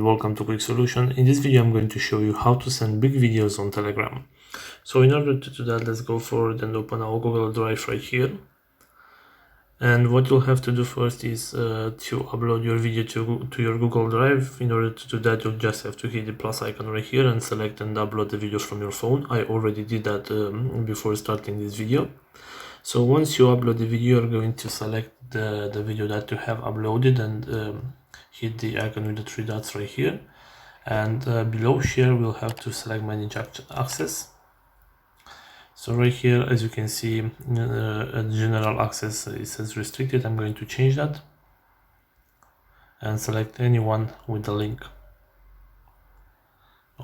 Welcome to Quick Solution. In this video I'm going to show you how to send big videos on Telegram. So in order to do that, let's go forward and open our Google Drive right here. And what you'll have to do first is to upload your video to your Google Drive. In order to do that, you'll just have to hit the plus icon right here and select and upload the videos from your phone. I already did that before starting this video. So once you upload the video, you're going to select the video that you have uploaded and hit the icon with the three dots right here. And below share, we'll have to select manage access. So right here, as you can see, general access, it says restricted. I'm going to change that and select anyone with the link.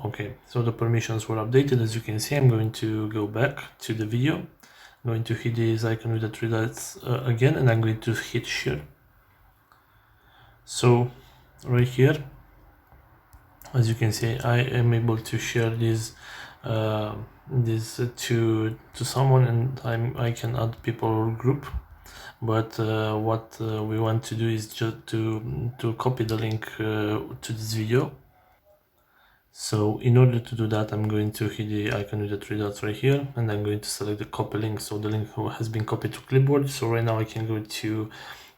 Okay, so the permissions were updated. As you can see, I'm going to go back to the video. I'm going to hit this icon with the three dots again, and I'm going to hit share. So right here, as you can see, I am able to share this to someone, and I can add people or group. But what we want to do is just to copy the link to this video. So in order to do that, I'm going to hit the icon with the three dots right here, and I'm going to select the copy link. So the link has been copied to clipboard. So right now I can go to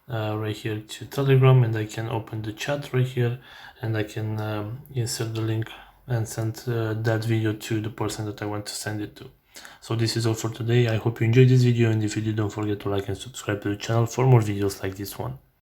right here to Telegram, and I can open the chat right here, and I can insert the link and send that video to the person that I want to send it to. So this is all for today. I hope you enjoyed this video, and if you did, don't forget to like and subscribe to the channel for more videos like this one.